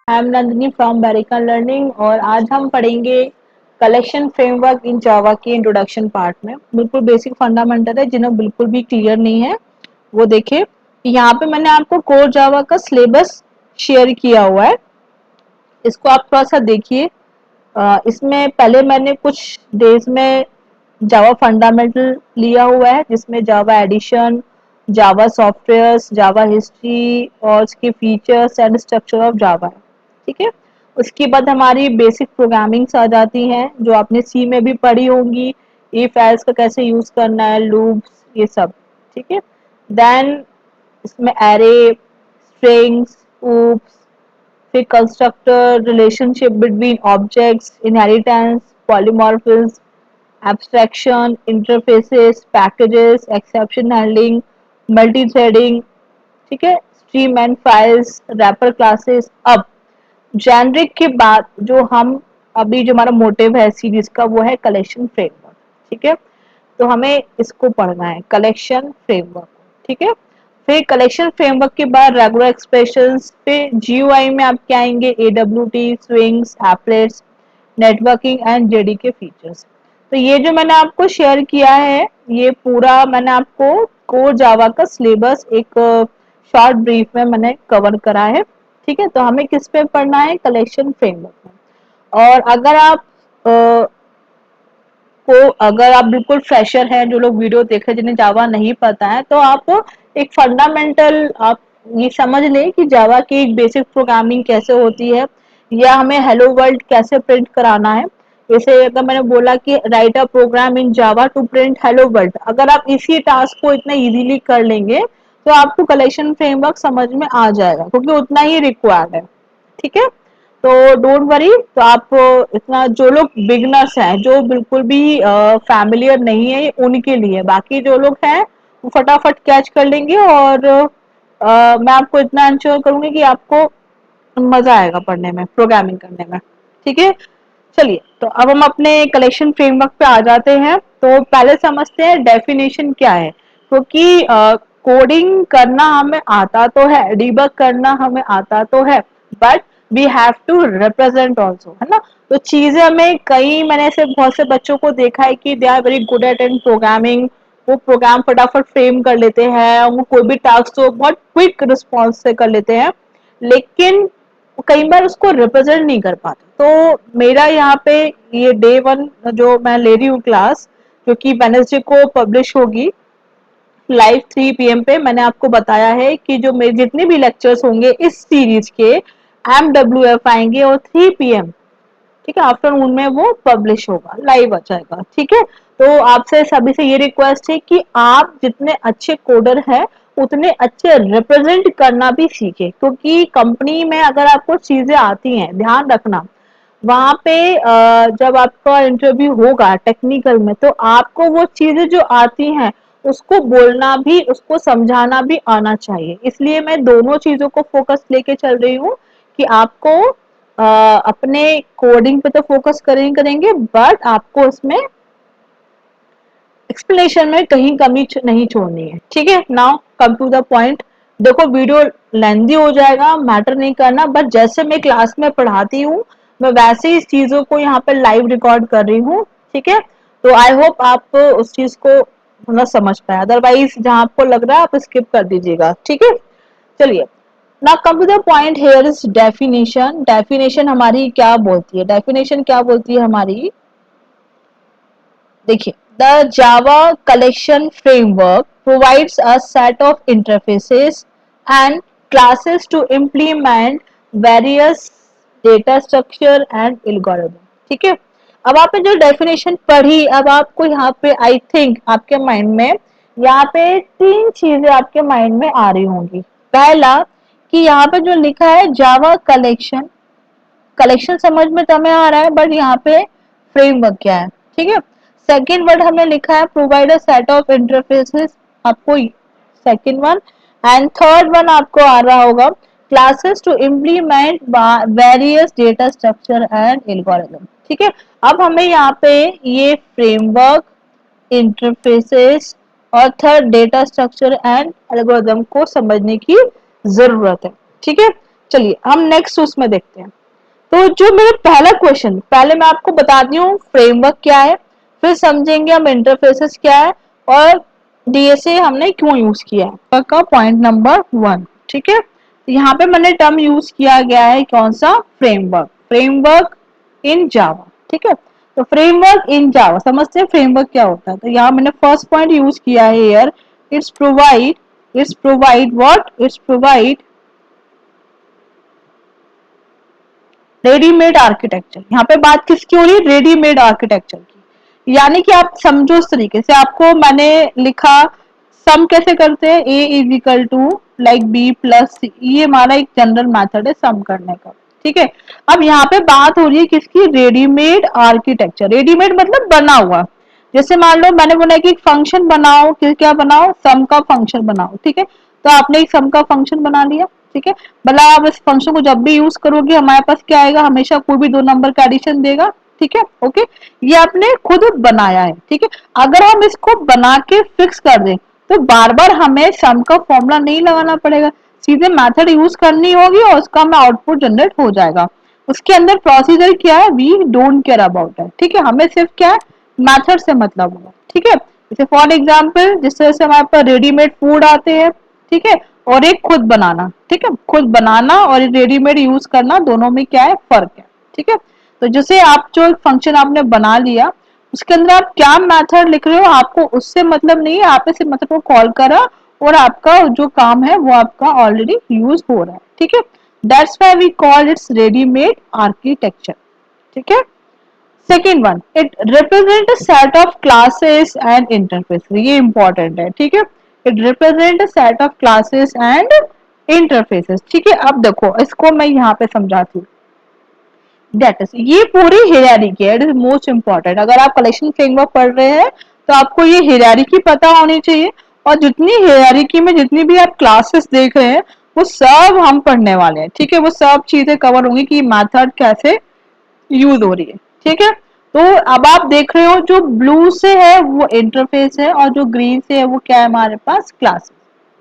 I am Nandini from बेरिकन learning और आज हम पढ़ेंगे कलेक्शन फ्रेमवर्क इन जावा के इंट्रोडक्शन पार्ट में। बिल्कुल बेसिक फंडामेंटल है, जिन्हें बिल्कुल भी क्लियर नहीं है वो देखें। यहाँ पे मैंने आपको कोर जावा का सिलेबस शेयर किया हुआ है, इसको आप थोड़ा सा देखिए। इसमें पहले मैंने कुछ डेज में जावा फंडामेंटल लिया हुआ है, जिसमें जावा एडिशन, जावा सॉफ्टवेयर्स, जावा हिस्ट्री और उसके features and structure of Java है। ठीक है, उसके बाद हमारी बेसिक प्रोग्रामिंग्स आ जाती हैं, जो आपने सी में भी पढ़ी होंगी। इफ एल्स का कैसे यूज करना है, लूप्स, ये सब। ठीक है, देन इसमें एरे, स्ट्रिंग्स, oops, फिर constructor, relationship between objects, inheritance, polymorphism, abstraction, interfaces, packages, exception handling, multi threading. ठीक है, stream and files, wrapper classes. अब जेनरिक के बाद जो हम अभी जो हमारा मोटिव है सीरीज का, वो है कलेक्शन फ्रेमवर्क। ठीक है, तो हमें इसको पढ़ना है, कलेक्शन फ्रेमवर्क। ठीक है, फिर कलेक्शन फ्रेमवर्क के बाद रेगुलर एक्सप्रेशंस पे जीयूआई में आप क्या आएंगे, AWT, swings, एप्लेट्स, networking and JD के फीचर्स। तो ये जो मैंने आपको शेयर किया है, ये पूरा मैंने आपको कोर जावा का सिलेबस एक शॉर्ट ब्रीफ में मैंने कवर करा है। ठीक है, तो हमें किस पे पढ़ना है, कलेक्शन फ्रेमवर्क में। और अगर आप बिल्कुल फ्रेशर हैं, जो लोग वीडियो देख रहे हैं जिन्हें जावा नहीं पता है, तो आप एक फंडामेंटल आप ये समझ लें कि जावा की एक बेसिक प्रोग्रामिंग कैसे होती है, या हमें हेलो वर्ल्ड कैसे प्रिंट कराना है। जैसे अगर मैंने बोला कि write a program in Java to print hello world, अगर आप इसी टास्क को इतना इजीली कर लेंगे तो आपको कलेक्शन फ्रेमवर्क समझ में आ जाएगा, क्योंकि उतना ही रिक्वायर्ड है। ठीक है, तो डोंट वरी। तो आप इतना, जो लोग बिगनर्स हैं, जो बिल्कुल भी फैमिलियर नहीं है, उनके लिए। बाकी जो लोग हैं वो फटाफट कैच कर लेंगे, और मैं आपको इतना इंश्योर करूंगी कि आपको मजा आएगा पढ़ने में, प्रोग्रामिंग करने में। ठीक है, चलिए, तो अब हम अपने कलेक्शन फ्रेमवर्क पे आ जाते हैं। तो पहले समझते हैं डेफिनेशन क्या है, क्योंकि कोडिंग करना हमें आता तो है, डिबग करना हमें आता तो है, but we have to represent also, है ना। तो चीजें हमें कई, मैंने ऐसे बहुत से बच्चों को देखा है कि they are very good at in programming, वो प्रोग्राम फटाफट फ्रेम कर लेते हैं, वो कोई भी टास्क तो बहुत क्विक रिस्पॉन्स से कर लेते हैं, लेकिन कई बार उसको रिप्रेजेंट नहीं कर पाते। तो मेरा यहाँ पे ये डे 1 जो मैं ले रही हूँ क्लास, जो कि वेडनेसडे को पब्लिश होगी लाइव 3 PM पे, मैंने आपको बताया है कि जो मेरे जितने भी लेक्चर्स होंगे इस सीरीज के, MWF आएंगे और 3 PM, ठीक है, आफ्टरनून में वो पब्लिश होगा, लाइव आ जाएगा। ठीक है, तो आपसे सभी से ये रिक्वेस्ट है कि आप जितने अच्छे कोडर हैं उतने अच्छे रिप्रेजेंट करना भी सीखे, क्योंकि कंपनी में अगर आपको चीजें आती हैं, ध्यान रखना, वहां पे जब आपका इंटरव्यू होगा टेक्निकल में, तो आपको वो चीजें जो आती हैं उसको बोलना भी, उसको समझाना भी आना चाहिए। इसलिए मैं दोनों चीजों को फोकस लेके चल रही हूँ कि आपको अपने कोडिंग पे तो फोकस करेंगे, बट आपको उसमें एक्सप्लेनेशन में कहीं कमी नहीं छोड़नी है। ठीक है, now come to the point. देखो, वीडियो लेंदी हो जाएगा, मैटर नहीं करना, बट जैसे मैं क्लास में पढ़ाती हूँ, मैं वैसे ही इस चीजों को यहाँ पे लाइव रिकॉर्ड कर रही हूँ। ठीक है, तो आई होप आप उस चीज को थोड़ा समझ पाए, अदरवाइज जहां आपको लग रहा है आप स्किप कर दीजिएगा। ठीक है, चलिए, ना come to the point, here is definition. Definition हमारी क्या बोलती है, डेफिनेशन क्या बोलती है हमारी, देखिए, the Java collection framework provides a set of interfaces and classes to implement various data structure and algorithm. ठीक है, अब आपने जो डेफिनेशन पढ़ी, अब आपको यहाँ पे आई थिंक आपके माइंड में यहाँ पे तीन चीजें आपके माइंड में आ रही होंगी। पहला, कि यहाँ पे जो लिखा है जावा कलेक्शन, कलेक्शन समझ में तुम्हें आ रहा है, बट यहाँ पे फ्रेमवर्क क्या है। ठीक है, सेकेंड वर्ड हमने लिखा है provide a set of interfaces, आपको second one, and third one आपको आ रहा होगा classes to implement various data structure and algorithm. ठीक है, अब हमें यहाँ पे ये फ्रेमवर्क, इंटरफेसेस और third data structure and algorithm को समझने की जरूरत है। ठीक है, चलिए हम नेक्स्ट उसमें देखते हैं। तो जो मेरा पहला क्वेश्चन, पहले मैं आपको बताती हूँ फ्रेमवर्क क्या है, फिर समझेंगे हम इंटरफेसेस क्या है और डीएसए हमने क्यों यूज किया है का पॉइंट नंबर 1। ठीक है, यहाँ पे मैंने टर्म यूज किया गया है कौन सा, फ्रेमवर्क, फ्रेमवर्क इन जावा। ठीक है, तो फ्रेमवर्क इन जावा समझते हैं फ्रेमवर्क क्या होता है। तो यहाँ मैंने फर्स्ट पॉइंट यूज किया है here, it's provide readymade architecture. यहाँ पे बात किसकी हो रही है, रेडीमेड आर्किटेक्चर की। यानी कि आप समझो इस तरीके से, आपको मैंने लिखा सम कैसे करते हैं, A is equal to like B plus C, ये हमारा एक जनरल मेथड है सम करने का। ठीक है, अब यहाँ पे बात हो रही है किसकी, रेडीमेड आर्किटेक्चर। रेडीमेड मतलब बना हुआ। जैसे मान लो मैंने बोला कि एक फंक्शन बनाओ, क्या बनाओ, सम का फंक्शन बनाओ। ठीक है, तो आपने एक सम का फंक्शन बना लिया। ठीक है, मतलब आप इस फंक्शन को जब भी यूज करोगे हमारे पास क्या आएगा, हमेशा कोई भी दो नंबर का एडिशन देगा। ठीक है, ओके, ये आपने खुद बनाया है। ठीक है, अगर हम इसको बना के फिक्स कर दें तो बार बार हमें सम का फॉर्मूला नहीं लगाना पड़ेगा, सीधे मेथड यूज करनी होगी और उसका हमें आउटपुट जनरेट हो जाएगा। उसके अंदर प्रोसीजर क्या है, वी डोंट केयर अबाउट है। ठीक है, हमें सिर्फ क्या है, मेथड से मतलब होगा। ठीक है, जैसे फॉर एग्जाम्पल जिस तरह से हमारे पास रेडीमेड फूड आते हैं, ठीक है, और एक खुद बनाना। ठीक है, खुद बनाना और रेडीमेड यूज करना दोनों में क्या है, फर्क है। ठीक है, तो जैसे आप जो फंक्शन आपने बना लिया उसके अंदर आप क्या मेथड लिख रहे हो आपको उससे मतलब नहीं है, आपने सिर्फ मेथड को कॉल करा और आपका जो काम है वो आपका ऑलरेडी यूज हो रहा है। ठीक है, that's why we call it's readymade architecture. ठीक है, second one, it represent set of classes and interface, ये इंपॉर्टेंट है। ठीक है, it represent set of classes and interfaces. ठीक है, अब देखो इसको मैं यहाँ पे समझाती हूँ। दैट इज, ये पूरी हिरारिकी है, इट इज मोस्ट इंपॉर्टेंट। अगर आप कलेक्शन फ्रेमवर्क पढ़ रहे हैं तो आपको ये हिरारिकी पता होनी चाहिए, और जितनी हिरारिकी में जितनी भी आप क्लासेस देख रहे हैं वो सब हम पढ़ने वाले हैं। ठीक है, वो सब चीजें कवर होंगी कि मेथड कैसे यूज हो रही है। ठीक है, तो अब आप देख रहे हो जो ब्लू से है वो इंटरफेस है और जो ग्रीन से है वो क्या है, हमारे पास क्लास।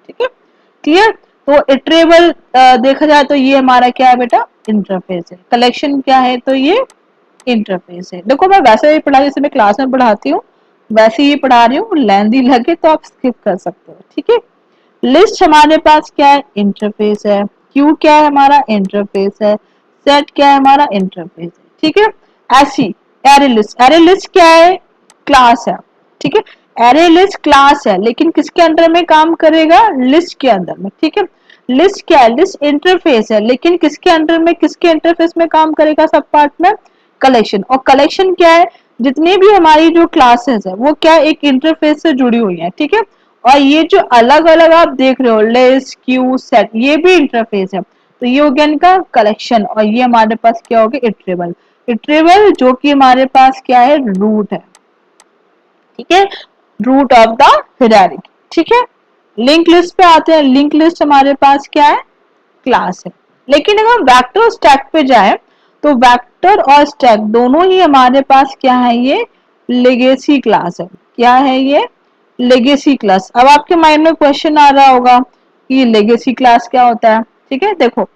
ठीक है, क्लियर। तो इटरेबल देखा जाए तो ये हमारा क्या है बेटा, इंटरफेस है। कलेक्शन क्या है, तो ये इंटरफेस है। देखो मैं वैसे ही पढ़ा, जैसे मैं क्लास में पढ़ाती हूँ वैसे ही पढ़ा रही हूँ, लेंदी लगे तो आप स्किप कर सकते हो। ठीक है, लिस्ट हमारे पास क्या है, इंटरफेस है। क्यू क्या है, हमारा इंटरफेस है। सेट क्या है, हमारा इंटरफेस है। ठीक है, ऐसी एरे लिस्ट क्या है, क्लास है। ठीक है, एरे लिस्ट क्लास है लेकिन किसके अंडर में काम करेगा, लिस्ट के अंदर में। ठीक है, लिस्ट क्या है, लिस्ट इंटरफेस है लेकिन किसके अंडर में, किसके इंटरफेस में काम करेगा, सब पार्ट में कलेक्शन। और कलेक्शन क्या है, जितनी भी हमारी जो क्लासेस है वो क्या एक इंटरफेस से जुड़ी हुई है। ठीक है, और ये जो अलग अलग आप देख रहे हो लिस्ट क्यू सेट, ये भी इंटरफेस है। तो ये हो गया इनका कलेक्शन, और ये हमारे पास क्या हो गया, इटरेबल। इटरेबल जो कि हमारे पास क्या है, रूट है। ठीक है, रूट ऑफ द हिरारिकी। ठीक है, लिंक लिस्ट पे आते हैं। लिंक लिस्ट हमारे पास क्या है, क्लास है। लेकिन अगर हम वेक्टर और स्टैक पे जाए तो वेक्टर और स्टैक दोनों ही हमारे पास क्या है, ये लेगेसी क्लास है। क्या है ये, लेगेसी क्लास। अब आपके माइंड में क्वेश्चन आ रहा होगा कि लेगेसी क्लास क्या होता है। ठीक है, देखो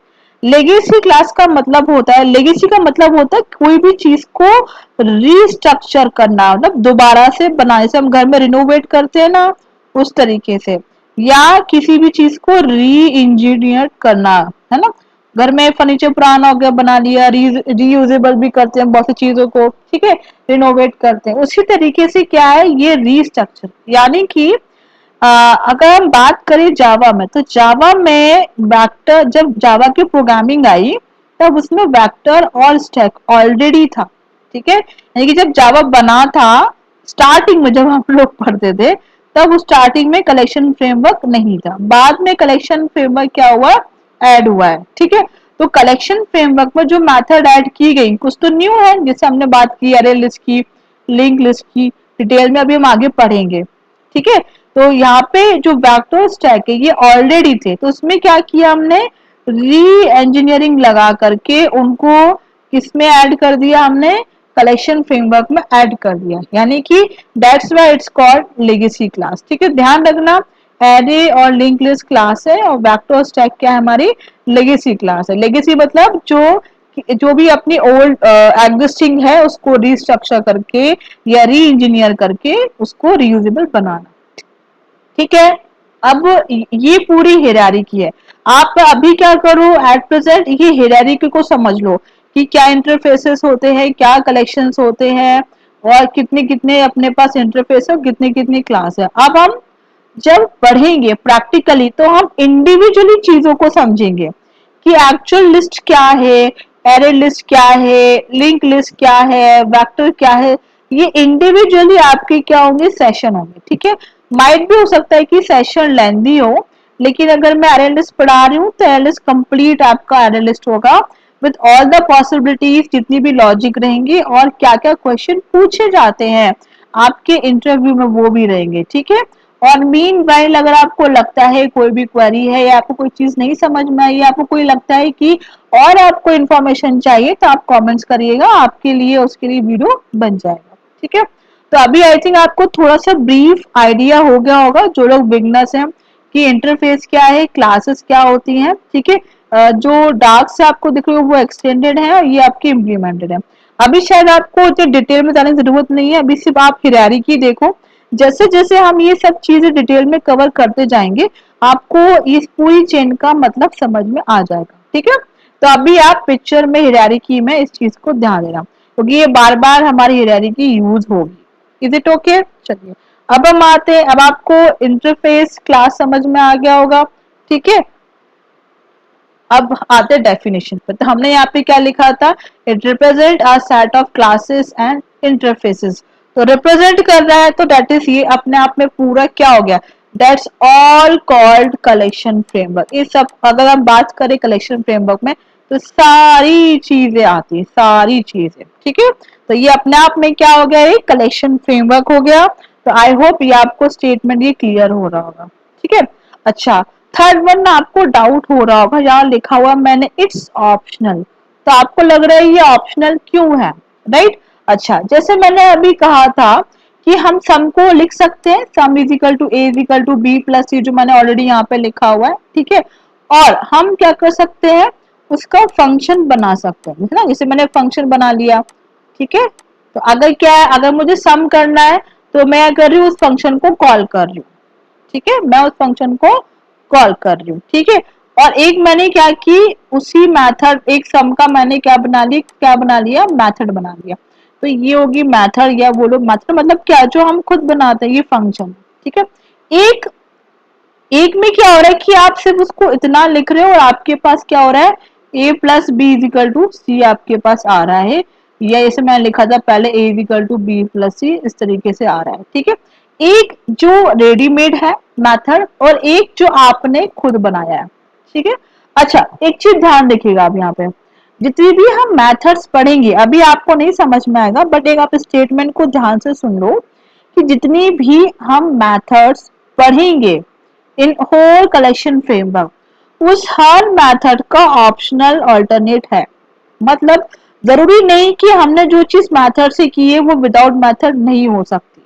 लेगेसी क्लास का मतलब होता है, लेगेसी का मतलब होता है कोई भी चीज को रीस्ट्रक्चर करना, मतलब दोबारा से बनाने से, हम घर में रिनोवेट करते हैं ना उस तरीके से, या किसी भी चीज को री इंजीनियर करना, है ना। घर में फर्नीचर पुराना हो गया, बना लिया, रीयूजेबल भी करते हैं बहुत सी चीजों को। ठीक है, रिनोवेट करते हैं। उसी तरीके से क्या है, ये रीस्ट्रक्चर। यानी कि अगर हम बात करें जावा में, तो जावा में वेक्टर, जब जावा की प्रोग्रामिंग आई तब उसमें वेक्टर और स्टैक ऑलरेडी था। ठीक है, यानी कि जब जावा बना था स्टार्टिंग में, जब हम लोग पढ़ते थे तब उस स्टार्टिंग में कलेक्शन फ्रेमवर्क नहीं था, बाद में कलेक्शन फ्रेमवर्क क्या हुआ, ऐड हुआ है। ठीक है, तो कलेक्शन फ्रेमवर्क में जो मेथड ऐड की गई कुछ तो न्यू है, जैसे हमने बात की अरे लिस्ट की, लिंक लिस्ट की, डिटेल में अभी हम आगे पढ़ेंगे। ठीक है, तो यहाँ पे जो वेक्टर स्टैक है ये ऑलरेडी थे, तो उसमें क्या किया हमने, री इंजीनियरिंग लगा करके उनको किसमें ऐड कर दिया, हमने कलेक्शन फ्रेमवर्क में ऐड कर दिया। यानी कि that's why it's called legacy class. ठीक है, ध्यान रखना एरे और लिंक लिस्ट क्लास है और वेक्टर स्टैक क्या है, हमारी लेगेसी क्लास है। लेगेसी मतलब जो भी अपनी ओल्ड एग्जिस्टिंग है उसको रिस्ट्रक्चर करके या री इंजीनियर करके उसको रीयूजेबल बनाना। ठीक है, अब ये पूरी हायरार्की है। आप अभी क्या करो, एट प्रेजेंट ये हायरार्की को समझ लो कि क्या इंटरफेसेस होते हैं, क्या कलेक्शंस होते हैं, और कितने कितने अपने पास इंटरफेस है, कितने कितने क्लास है। अब हम जब पढ़ेंगे प्रैक्टिकली तो हम इंडिविजुअली चीजों को समझेंगे कि एक्चुअल लिस्ट क्या है, एरे लिस्ट क्या है, लिंक लिस्ट क्या है, वेक्टर क्या है। ये इंडिविजुअली आपके क्या होंगे, सेशन होंगे। ठीक है, माइट भी हो सकता है कि सेशन लेंदी हो, लेकिन अगर मैं एरे लिस्ट पढ़ा रही हूँ तो एरे लिस्ट कंप्लीट आपका एरे लिस्ट होगा विद ऑल द पॉसिबिलिटीज, जितनी भी लॉजिक रहेंगी और क्या क्या क्वेश्चन पूछे जाते हैं आपके इंटरव्यू में वो भी रहेंगे। ठीक है, और मीन वाइल अगर आपको लगता है कोई भी क्वेरी है या आपको कोई चीज नहीं समझ में आई, आपको कोई लगता है कि और आपको इन्फॉर्मेशन चाहिए, तो आप कमेंट्स करिएगा, आपके लिए उसके लिए वीडियो बन जाएगा। ठीक है, तो अभी आई थिंक आपको थोड़ा सा ब्रीफ आइडिया हो गया होगा जो लोग बिगनर्स हैं कि इंटरफेस क्या है, क्लासेस क्या होती हैं। ठीक है, जो डार्क से आपको दिख रही है वो एक्सटेंडेड है और ये आपकी इम्प्लीमेंटेड है। अभी शायद आपको इतने डिटेल में जाने की जरूरत नहीं है, अभी सिर्फ आप हायरार्की देखो। जैसे जैसे हम ये सब चीजें डिटेल में कवर करते जाएंगे आपको इस पूरी चेन का मतलब समझ में आ जाएगा। ठीक है, तो अभी आप पिक्चर में हायरार्की में इस चीज को ध्यान देना क्योंकि ये बार बार हमारी हायरार्की यूज होगी। Is it okay? चलिए, अब हम आते हैं, अब आपको इंटरफेस क्लास समझ में आ गया होगा। ठीक है, अब आते हैं डेफिनेशन पर। तो हमने यहाँ पे क्या लिखा था, it represent a set of classes and interfaces. तो रिप्रेजेंट कर रहा है तो दैट इज ये अपने आप में पूरा क्या हो गया, that's all called collection framework. ये सब अगर हम बात करें कलेक्शन फ्रेमवर्क में तो सारी चीजें आती है, सारी चीजें। ठीक है, तो ये अपने आप में क्या हो गया, एक कलेक्शन फ्रेमवर्क हो गया। तो आई होप ये आपको स्टेटमेंट ये क्लियर हो रहा होगा। ठीक है, अच्छा, थर्ड वन ना आपको डाउट हो रहा होगा, यहाँ लिखा हुआ मैंने इट्स ऑप्शनल, तो आपको लग रहा है ये ऑप्शनल क्यों है, राइट? अच्छा, जैसे मैंने अभी कहा था कि हम सम को लिख सकते हैं, sum is equal to A is equal to B plus C, जो मैंने ऑलरेडी यहाँ पे लिखा हुआ है। ठीक है, और हम क्या कर सकते हैं, उसका फंक्शन बना सकते हैं, है ना, जैसे मैंने फंक्शन बना लिया। ठीक है, तो अगर क्या है, अगर मुझे सम करना है तो मैं कर रही हूँ उस फंक्शन को कॉल कर रही हूँ। ठीक है, मैं उस फंक्शन को कॉल कर रही हूँ। ठीक है, और एक मैंने क्या की, उसी मेथड, एक सम का मैंने क्या बना लिया, मेथड बना लिया। तो ये होगी मेथड, या बोलो मेथड मतलब क्या, जो हम खुद बनाते हैं, ये फंक्शन। ठीक है, एक एक में क्या हो रहा है कि आप सिर्फ उसको इतना लिख रहे हो और आपके पास क्या हो रहा है, a plus B is equal to C आपके पास आ रहा है, या जैसे मैंने लिखा था पहले a is equal to B plus C, इस तरीके से आ रहा है। ठीक है, एक जो रेडीमेड है मेथड और एक जो आपने खुद बनाया है। ठीक है, अच्छा, एक चीज ध्यान रखिएगा आप यहाँ पे, जितनी भी हम मेथड्स पढ़ेंगे अभी आपको नहीं समझ में आएगा, बट एक आप स्टेटमेंट को ध्यान से सुन लो कि जितनी भी हम मेथड्स पढ़ेंगे इन होल कलेक्शन फ्रेमवर्क, उस हर मेथड का ऑप्शनल अल्टरनेट है। मतलब जरूरी नहीं कि हमने जो चीज मेथड से की है वो विदाउट मेथड नहीं हो सकती।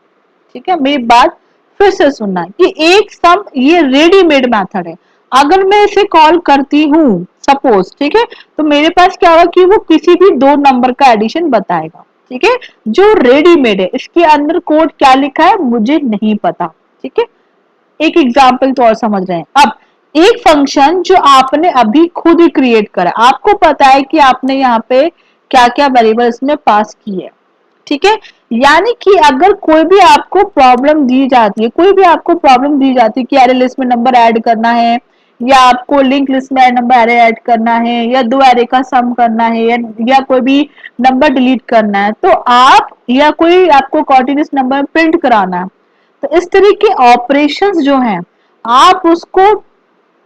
ठीक है, मेरी बात फिर से सुनना कि एक सम ये रेडीमेड मेथड है, अगर मैं इसे कॉल करती हूँ सपोज, ठीक है, तो मेरे पास क्या होगा कि वो किसी भी दो नंबर का एडिशन बताएगा। ठीक है, जो रेडीमेड है, इसके अंदर कोड क्या लिखा है मुझे नहीं पता। ठीक है, एक एग्जाम्पल तो और समझ रहे हैं। अब एक फंक्शन जो आपने अभी खुद ही क्रिएट करा, आपको पता है कि आपने यहाँ पे क्या क्या वेरिएबल इसमें पास की है। ठीक है, यानी कि अगर कोई भी आपको प्रॉब्लम दी जाती है, कोई भी आपको प्रॉब्लम दी जाती है कि एरे लिस्ट में नंबर ऐड करना है, या आपको लिंक लिस्ट में नंबर एरे ऐड करना है, या दो एरे का सम करना है, या कोई भी नंबर डिलीट करना है, तो आप, या कोई आपको कॉन्टिन्यूस नंबर प्रिंट कराना है, तो इस तरह के ऑपरेशंस जो हैं आप उसको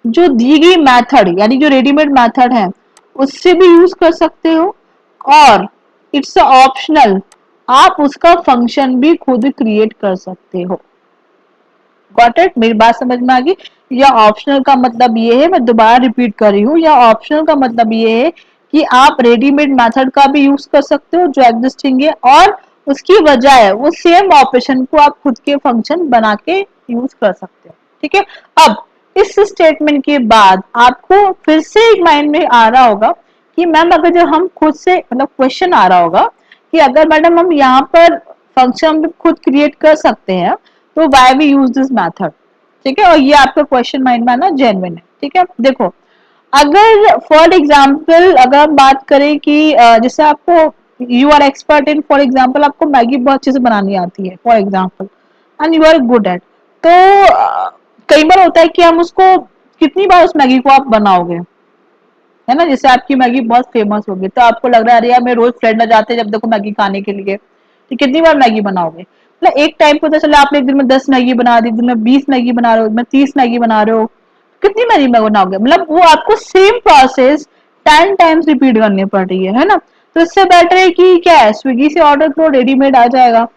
जो दी गई मेथड यानी जो रेडीमेड मेथड है उससे भी यूज कर सकते हो, और इट्स ऑप्शनल, आप उसका फंक्शन भी खुद क्रिएट कर सकते हो। Got it? मेरी बात समझ में आ गई? या ऑप्शनल का मतलब ये है, मैं दोबारा रिपीट कर रही हूँ, या ऑप्शनल का मतलब ये है कि आप रेडीमेड मेथड का भी यूज कर सकते हो जो एग्जिस्टिंग है, और उसकी वजह है वो सेम ऑपरेशन को आप खुद के फंक्शन बना के यूज कर सकते हो। ठीक है। अब इस स्टेटमेंट के बाद आपको फिर से एक माइंड में आ रहा होगा कि मैम अगर जो हम खुद से मतलब क्वेश्चन आ रहा होगा कि अगर मैडम हम यहाँ पर फंक्शन हम खुद क्रिएट कर सकते हैं तो why we use this method. ठीक है, और ये आपका क्वेश्चन माइंड में आना जेन्युइन है। ठीक है, देखो अगर फॉर एग्जाम्पल अगर हम बात करें कि जैसे आपको you are expert in for example आपको मैगी बहुत अच्छे से बनानी आती है for example and you are good at, तो कई बार होता है कि हम उसको कितनी बार उस मैगी को आप बनाओगे, है ना। जैसे आपकी मैगी बहुत फेमस होगी तो आपको लग रहा है अरे यार मेरे रोज फ्रेंड आ जाते हैं जब देखो मैगी खाने के लिए, तो कितनी बार मैगी बनाओगे। मतलब एक टाइम पे तो चलो आपने एक दिन में 10 मैगी बना दी, दिन में 20 मैगी बना रहे हो, दिन में 30 मैगी बना रहे हो, कितनी मैगी बनाओगे। मतलब वो आपको सेम प्रोसेस 10 टाइम्स रिपीट करनी पड़ रही है ना। तो इससे बेटर है कि क्या है स्विगी से ऑर्डर करो रेडीमेड आ जाएगा,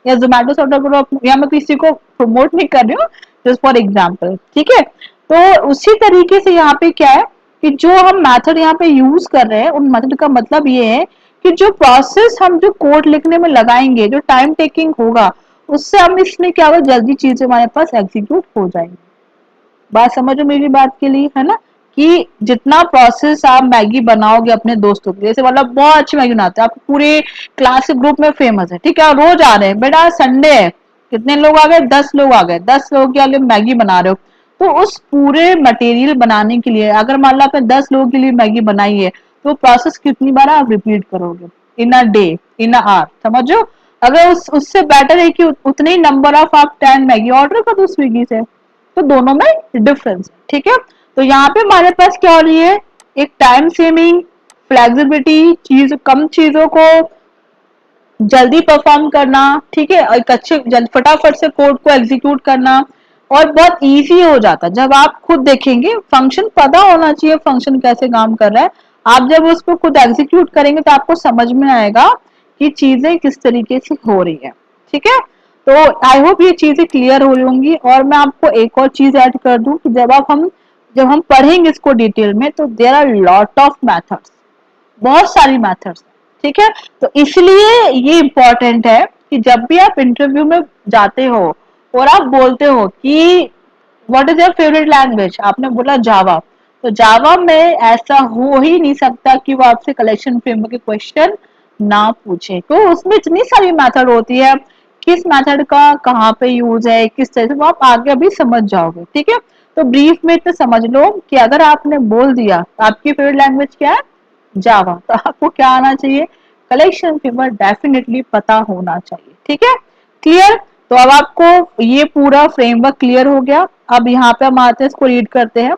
या जोमेटो से ऑर्डर करो, या मैं किसी को प्रमोट नहीं कर रही हूँ, जस्ट फॉर एग्जाम्पल। ठीक है, तो उसी तरीके से यहाँ पे क्या है कि जो हम मेथड यहाँ पे यूज कर रहे हैं उन मेथड का मतलब ये है कि जो प्रोसेस हम जो कोड लिखने में लगाएंगे जो टाइम टेकिंग होगा उससे हम इसमें क्या होगा जल्दी चीजें हमारे पास एग्जीक्यूट हो जाएंगी। बात समझो मेरी बात के लिए, है ना। कि जितना प्रोसेस आप मैगी बनाओगे अपने दोस्तों के लिए, जैसे मतलब बहुत अच्छी मैगी बनाते हैं आप पूरे क्लास के ग्रुप में फेमस है, ठीक है, और रोज आ रहे हैं बेटा संडे है, कितने लोग आ गए 10 लोग आ गए, 10 लोगों के लिए मैगी बना रहे हो, तो उस पूरे मटेरियल बनाने के लिए अगर मान लो आपने 10 लोगों के लिए मैगी बनाई है तो प्रोसेस कितनी बार आप रिपीट करोगे इन a day, in a our, समझो। अगर उससे बेटर है कि उतने ही नंबर ऑफ आप 10 मैगी ऑर्डर कर दो स्विगी से, तो दोनों में डिफरेंस है। ठीक है, तो यहाँ पे हमारे पास क्या हो रही है एक टाइम सेविंग, फ्लेक्सिबिलिटी, चीज कम चीजों को जल्दी परफॉर्म करना, ठीक है, और एक अच्छे फटाफट से कोड को एग्जीक्यूट करना, और बहुत इजी हो जाता है जब आप खुद देखेंगे। फंक्शन पता होना चाहिए फंक्शन कैसे काम कर रहा है, आप जब उसको खुद एग्जीक्यूट करेंगे तो आपको समझ में आएगा कि चीजें किस तरीके से हो रही है। ठीक है, तो आई होप ये चीजें क्लियर हो रही होंगी। और मैं आपको एक और चीज ऐड कर दूं कि जब हम पढ़ेंगे इसको डिटेल में तो there are lot of methods, बहुत सारी मेथड्स। ठीक है, तो इसलिए ये इंपॉर्टेंट है कि जब भी आप इंटरव्यू में जाते हो और आप बोलते हो कि what is your favourite language, आपने बोला जावा, तो जावा में ऐसा हो ही नहीं सकता कि वो आपसे कलेक्शन फ्रेमवर्क के क्वेश्चन ना पूछे, तो उसमें इतनी सारी मेथड होती है, किस मेथड का कहाँ पे यूज है किस तरह से वो आप आगे अभी समझ जाओगे। ठीक है, तो ब्रीफ में तो समझ लो कि अगर आपने बोल दिया आपकी फेवरेट लैंग्वेज क्या है जावा, तो आपको क्या आना चाहिए कलेक्शन फ्रेमवर्क डेफिनेटली पता होना चाहिए। ठीक है, क्लियर। तो अब आपको ये पूरा फ्रेमवर्क क्लियर हो गया। अब यहाँ पे हम आते हैं इसको रीड करते हैं।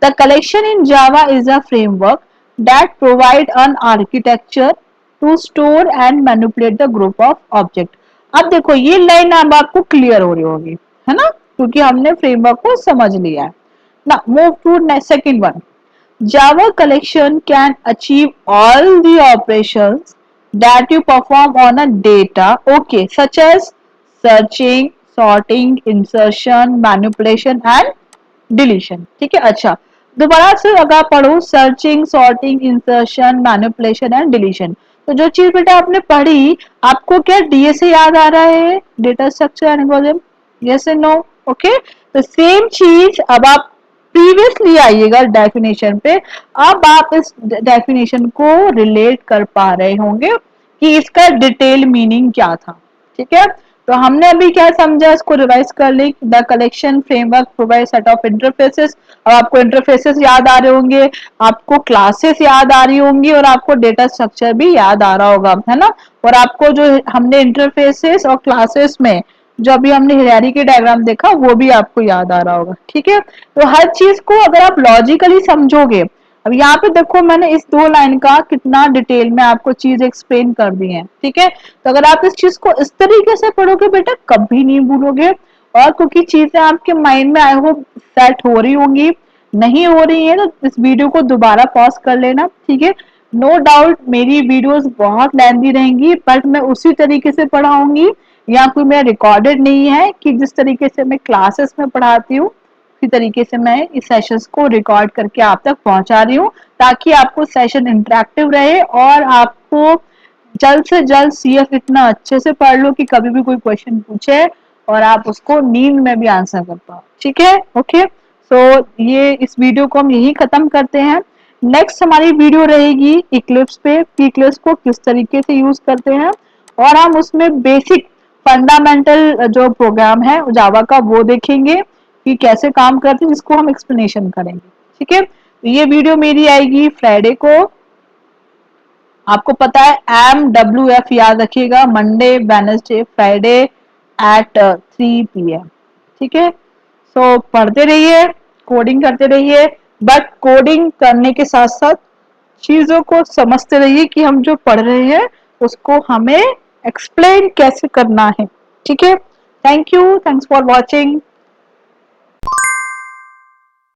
The collection in Java is a framework that provide an architecture to store and manipulate the group of object. अब देखो ये लाइन अब आपको क्लियर हो रही होगी, है ना, क्योंकि हमने फ्रेमवर्क को समझ लिया है ना। Move to second one. Java collection can achieve all the operations that you perform on a data, okay, such as searching, sorting, insertion, manipulation and deletion। ठीक है, अच्छा दोबारा से अगर पढ़ो searching, sorting, insertion, manipulation and deletion, तो जो चीज बेटा आपने पढ़ी आपको क्या डीए से याद आ रहा है data structure and algorithm, yes and no, okay. तो सेम चीज अब आप प्रीवियसली आइएगा डेफिनेशन पे, अब आप इस डेफिनेशन को रिलेट कर पा रहे होंगे कि इसका डिटेल मीनिंग क्या था। ठीक है, तो हमने अभी क्या समझा इसको रिवाइज कर ली। The collection framework provide set of interfaces, और आपको इंटरफेसेस याद आ रहे होंगे, आपको क्लासेस याद आ रही होंगी, और आपको डेटा स्ट्रक्चर भी याद आ रहा होगा, है ना। और आपको जो हमने इंटरफेसेस और क्लासेस में जो अभी हमने हायरार्की डायग्राम देखा वो भी आपको याद आ रहा होगा। ठीक है, तो हर चीज को अगर आप लॉजिकली समझोगे, अब यहाँ पे देखो मैंने इस 2 लाइन का कितना डिटेल में आपको चीज एक्सप्लेन कर दी है। ठीक है, तो अगर आप इस चीज को इस तरीके से पढ़ोगे बेटा कभी नहीं भूलोगे, और क्योंकि चीजें आपके माइंड में आई होप सेट हो रही होंगी, नहीं हो रही है तो इस वीडियो को दोबारा पॉज कर लेना। ठीक है, नो डाउट मेरी वीडियोस बहुत लेंथी रहेंगी बट मैं उसी तरीके से पढ़ाऊंगी, या कोई मेरा रिकॉर्डेड नहीं है कि जिस तरीके से मैं क्लासेस में पढ़ाती हूँ उसी तरीके से मैं इस सेशंस को रिकॉर्ड करके आप तक पहुंचा रही हूँ, ताकि आपको सेशन इंटरेक्टिव रहे और आपको जल्द से जल्द सीएफ इतना अच्छे से पढ़ लो कि कभी भी कोई क्वेश्चन पूछे और आप उसको नींद में भी आंसर कर पाओ। ठीक है, ओके। सो ये इस वीडियो को हम यही खत्म करते हैं। नेक्स्ट हमारी वीडियो रहेगी इक्लिप्स पे, इक्लिप्स को किस तरीके से यूज करते हैं, और हम उसमें बेसिक फंडामेंटल जो प्रोग्राम है जावा का वो देखेंगे कि कैसे काम करते हैं, जिसको हम एक्सप्लेनेशन करेंगे। ठीक है, तो ये वीडियो मेरी आएगी फ्राइडे को। आपको पता है MWF याद रखिएगा, Monday Wednesday Friday at 3 PM। ठीक है, सो पढ़ते रहिए, कोडिंग करते रहिए, बट कोडिंग करने के साथ साथ चीजों को समझते रहिए कि हम जो पढ़ रहे हैं उसको हमें एक्सप्लेन कैसे करना है। ठीक है, thank you, thanks for watching.